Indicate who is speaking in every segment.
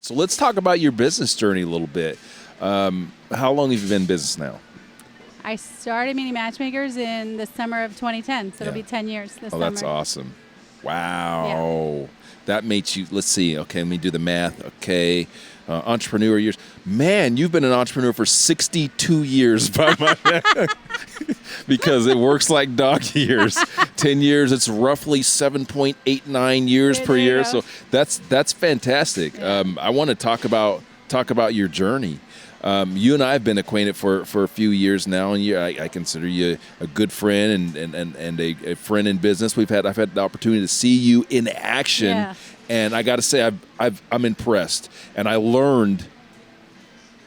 Speaker 1: So let's talk about your business journey a little bit. How long have you been in business now?
Speaker 2: I started Meeting Matchmakers in the summer of 2010, so it'll be 10 years this summer.
Speaker 1: Oh, that's awesome. Wow. Yeah. That makes you, let's see, okay, let me do the math. Okay, entrepreneur years. Man, you've been an entrepreneur for 62 years by my math. Because it works like dog years. 10 years, it's roughly 7.89 years per year. So that's fantastic. Yeah. I want to talk about your journey. You and I have been acquainted for a few years now, and I consider you a good friend and a friend in business. I've had the opportunity to see you in action, and I got to say I'm impressed. And I learned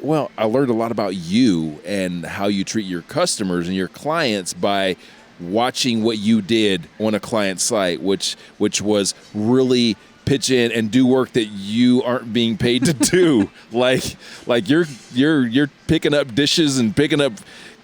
Speaker 1: a lot about you and how you treat your customers and your clients by watching what you did on a client site, which was really pitch in and do work that you aren't being paid to do. like you're picking up dishes and picking up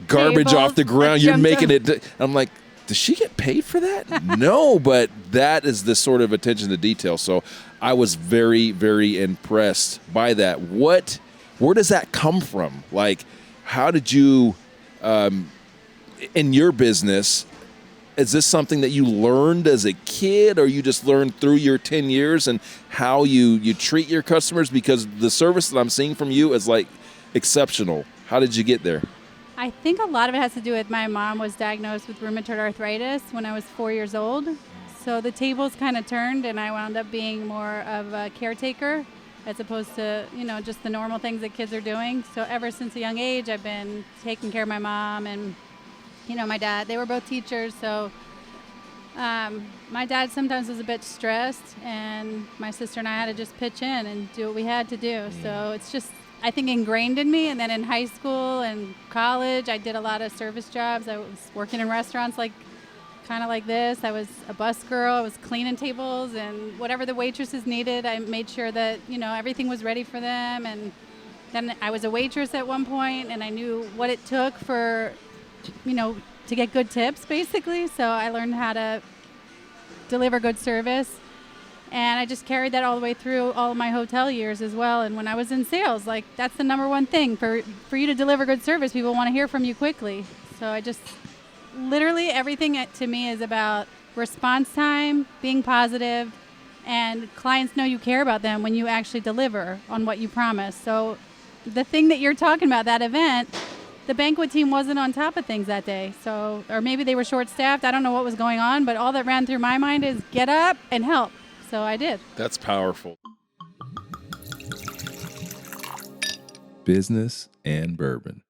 Speaker 1: garbage off the ground. You're making it. I'm like, does she get paid for that? No, but that is the sort of attention to detail. So I was very, very impressed by that. Where does that come from? Like, how did you, in your business, is this something that you learned as a kid, or you just learned through your 10 years and how you treat your customers? Because the service that I'm seeing from you is like exceptional. How did you get there?
Speaker 2: I think a lot of it has to do with my mom was diagnosed with rheumatoid arthritis when I was 4 years old. So the tables kind of turned, and I wound up being more of a caretaker as opposed to, just the normal things that kids are doing. So ever since a young age, I've been taking care of my mom and my dad. They were both teachers, so my dad sometimes was a bit stressed, and my sister and I had to just pitch in and do what we had to do. So it's just, I think, ingrained in me. And then in high school and college, I did a lot of service jobs. I was working in restaurants kind of like this. I was a bus girl. I was cleaning tables, and whatever the waitresses needed, I made sure that, everything was ready for them. And then I was a waitress at one point, and I knew what it took for to get good tips, basically. So I learned how to deliver good service, and I just carried that all the way through all of my hotel years as well. And when I was in sales, that's the number one thing for you to deliver good service. People want to hear from you quickly. So I just literally everything to me is about response time, being positive, and clients know you care about them when you actually deliver on what you promise. So the thing that you're talking about, that event, the banquet team wasn't on top of things that day. So, or maybe they were short-staffed. I don't know what was going on, but all that ran through my mind is get up and help. So I did.
Speaker 1: That's powerful. Business and bourbon.